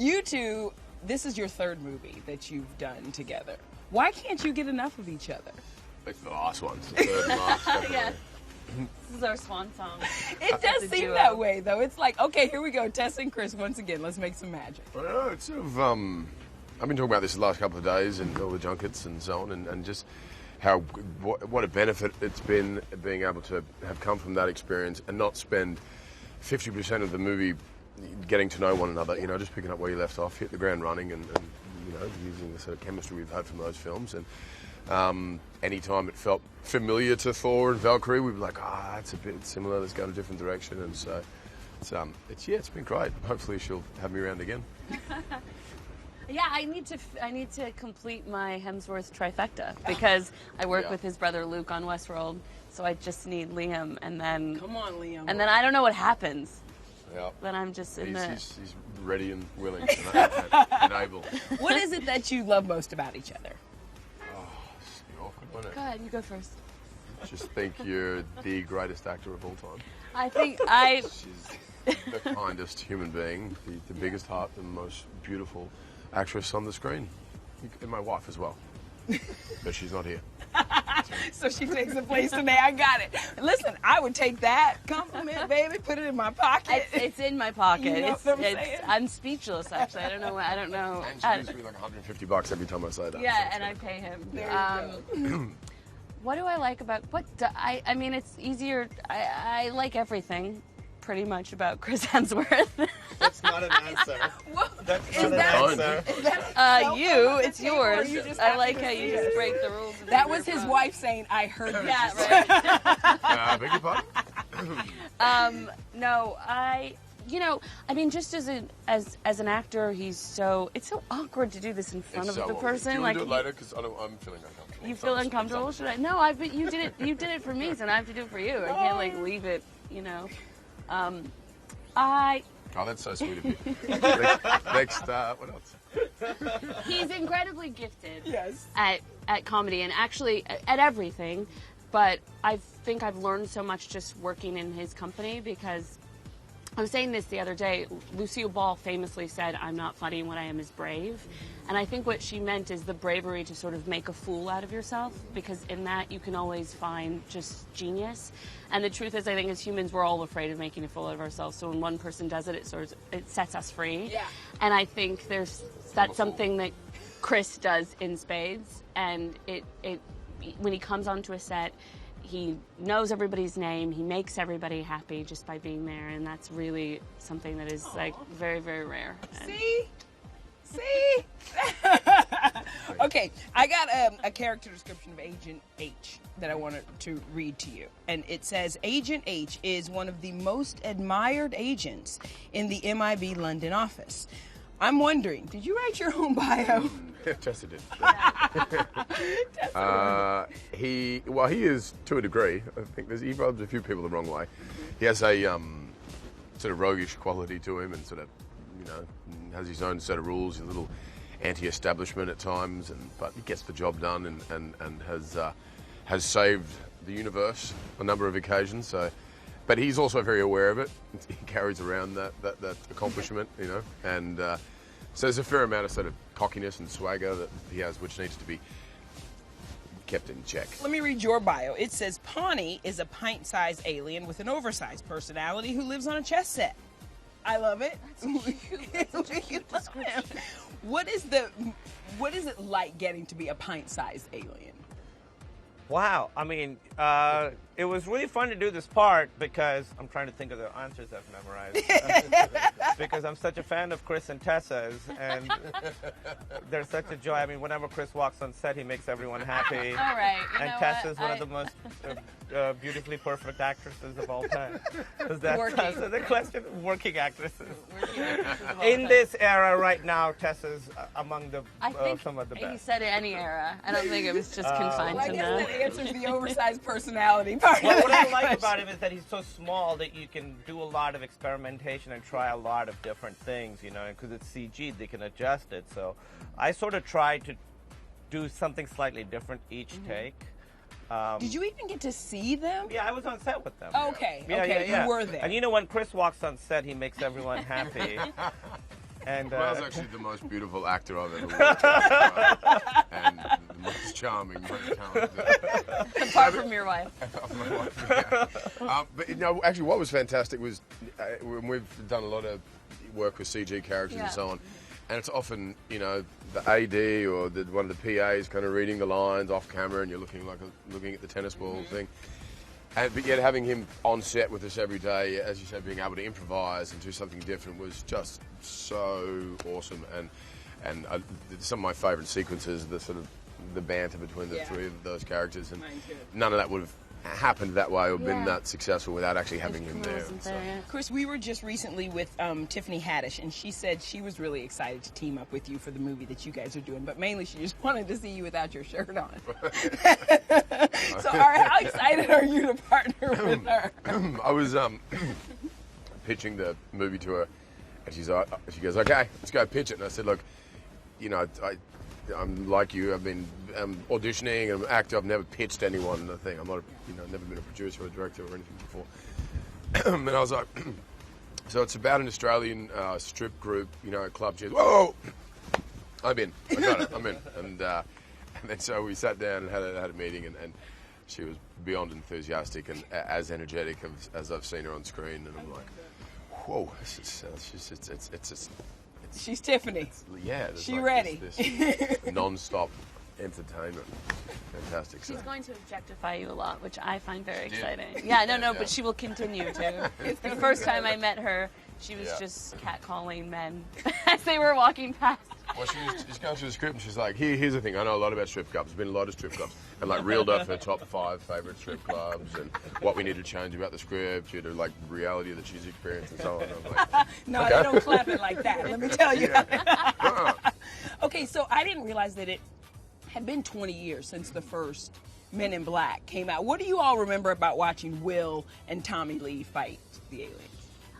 You two, this is your third movie that you've done together. Why can't you get enough of each other? It's the last one. It's the third and last, definitely. Yeah. This is our swan song. It does seem duo. that way, though. It's like, okay, here we go, Tess and Chris once again. Let's make some magic. Well, it's sort of, I've been talking about this the last couple of days and all the junkets and so on, and just what a benefit it's been being able to have come from that experience and not spend 50% of the movie getting to know one another, just picking up where you left off, hit the ground running and using the sort of chemistry we've had from those films. And anytime it felt familiar to Thor and Valkyrie, we'd be like, it's a bit similar, let's go in a different direction. And so it's been great. Hopefully she'll have me around again. Yeah, I need to complete my Hemsworth trifecta because I work with his brother Luke on Westworld, so I just need Liam, and then come on, Liam, and then I don't know what happens. Yeah. Then I'm just he's ready and willing and able. What is it that you love most about each other? It's the awkward one. Go ahead, you go first. Just think you're the greatest actor of all time. I think She's the kindest human being, the biggest heart, the most beautiful actress on the screen. And my wife as well. But she's not here. So she takes the place today. I got it. Listen, I would take that compliment, baby. Put it in my pocket. It's in my pocket. You know what I'm saying? I'm speechless, actually. I don't know. And she gives me like $150 every time I say that. Yeah, so and I pay him. There you go. What do I like about I mean, it's easier. I like everything, pretty much about Chris Hemsworth. That's not an answer. That's not an answer. It's yours. I like how you just break the rules. That was his wife saying, "I heard you." Yeah, right. Beg your pardon? No, I mean, just as an actor, it's so awkward to do this in front of the person. Do you like, do it later? Because I'm feeling uncomfortable. you feel uncomfortable? Should I? No, but you did it. You did it for me, so now I have to do it for you. I can't leave it. Oh, that's so sweet of you. Next, what else? He's incredibly gifted. Yes. At comedy and actually at everything, but I think I've learned so much just working in his company because I was saying this the other day. Lucille Ball famously said, "I'm not funny, what I am is brave." And I think what she meant is the bravery to sort of make a fool out of yourself, because in that you can always find just genius. And the truth is, I think as humans, we're all afraid of making a fool out of ourselves. So when one person does it, it sets us free. Yeah. And I think that's something that Chris does in spades. And when he comes onto a set, he knows everybody's name. He makes everybody happy just by being there, and that's really something that is like very, very rare. See? Okay, I got a character description of Agent H that I wanted to read to you. And it says, Agent H is one of the most admired agents in the MIB London office. I'm wondering, did you write your own bio? Tessa did. He is, to a degree, I think he rubs a few people the wrong way. He has a sort of roguish quality to him and sort of, has his own set of rules, a little anti-establishment at times, but he gets the job done and has saved the universe on a number of occasions. So, but he's also very aware of it. He carries around that accomplishment, and so there's a fair amount of sort of cockiness and swagger that he has, which needs to be kept in check. Let me read your bio. It says, Pawnee is a pint-sized alien with an oversized personality who lives on a chess set. I love it. What is it like getting to be a pint-sized alien? Wow. I mean, it was really fun to do this part because I'm trying to think of the answers I've memorized. Because I'm such a fan of Chris and Tessa's, and they're such a joy. I mean, whenever Chris walks on set, he makes everyone happy. All right. And Tessa's one of the most beautifully perfect actresses of all time. Does that answer the question? Working actresses. In this era right now, Tessa's among the some of the best. He said any era. I don't think it was just confined to now. I guess that answers the oversized personality part. Well, what I like about him is that he's so small that you can do a lot of experimentation and try a lot of different things, because it's CG, they can adjust it. So I sort of try to do something slightly different each take. Did you even get to see them? Yeah, I was on set with them. Okay, Yeah. you were there. And when Chris walks on set, he makes everyone happy. And Kumail's actually the most beautiful actor I've ever watched. And the most charming, most talented. Apart from your wife. My wife, yeah. But actually, what was fantastic was when we've done a lot of work with CG characters and so on, and it's often the AD or one of the PAs kind of reading the lines off camera, and you're looking at the tennis ball thing. But yet having him on set with us every day, as you said, being able to improvise and do something different was just so awesome. And some of my favourite sequences, the sort of the banter between the three of those characters, and none of that would have happened that way or been that successful without actually having him there. Chris, we were just recently with Tiffany Haddish, and she said she was really excited to team up with you for the movie that you guys are doing, but mainly she just wanted to see you without your shirt on. So how excited are you to partner with her? I was pitching the movie to her, and she goes, okay, let's go pitch it. And I said, look, I'm like you. I've been auditioning and I'm an actor. I've never pitched anyone a thing. I'm not, never been a producer or a director or anything before. And I was like, so it's about an Australian strip group, a club. She goes, whoa, I'm in. I got it. I'm in. And then so we sat down and had a meeting, and she was beyond enthusiastic and as energetic as I've seen her on screen. And I'm like, whoa, she's Tiffany. She's ready. This non-stop entertainment. Fantastic. She's going to objectify you a lot, which I find very exciting. Yeah, but she will continue to. The first time I met her, she was just catcalling men as they were walking past. Well, she's going through the script and she's like, here's the thing, I know a lot about strip clubs. There's been a lot of strip clubs. And reeled up her top 5 favourite strip clubs and what we need to change about the script due to reality that she's experienced and so on. And I'm like, no, they don't clap it like that, let me tell you. Okay, so I didn't realize that it had been 20 years since the first Men in Black came out. What do you all remember about watching Will and Tommy Lee fight the aliens?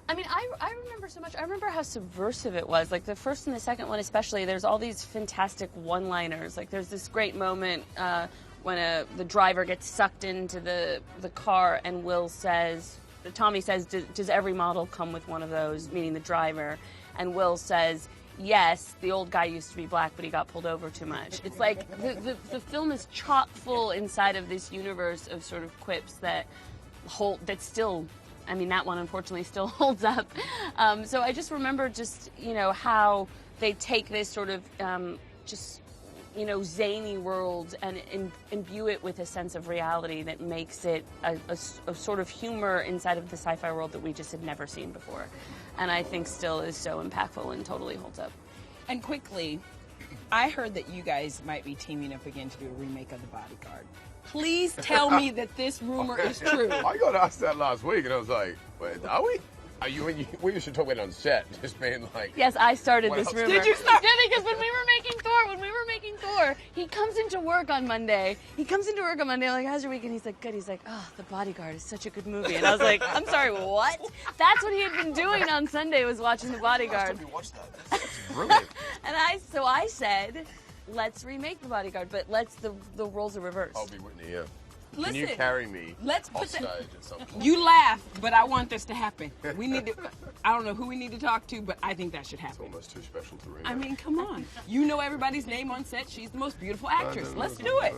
I mean, I remember so much. I remember how subversive it was. The first and the second one especially, there's all these fantastic one-liners. There's this great moment when the driver gets sucked into the car and Tommy says, does every model come with one of those, meaning the driver? And Will says, yes, the old guy used to be black, but he got pulled over too much. It's the film is chock full inside of this universe of sort of quips that still... I mean, that one unfortunately still holds up. So I just remember how they take this sort of zany world and imbue it with a sense of reality that makes it a sort of humor inside of the sci-fi world that we just had never seen before. And I think still is so impactful and totally holds up. And quickly, I heard that you guys might be teaming up again to do a remake of The Bodyguard. Please tell me that this rumor is true. I got asked that last week, and I was like, wait, are we? We used to talk about it on set, just being like... Yes, I started this rumor. Did you start? Yeah, because when we were making Thor, he comes into work on Monday. I'm like, how's your weekend? He's like, good. He's like, oh, The Bodyguard is such a good movie. And I was like, I'm sorry, what? That's what he had been doing on Sunday, was watching The Bodyguard. Last time you watched that. That's brilliant. And I said... let's remake The Bodyguard, but the roles are reversed. I'll be Whitney, yeah. Listen, can you carry me off stage at some point? You laugh, but I want this to happen. We need to... I don't know who we need to talk to, but I think that should happen. It's almost too special to remake. I mean, come on. You know everybody's name on set. She's the most beautiful actress. Let's do it.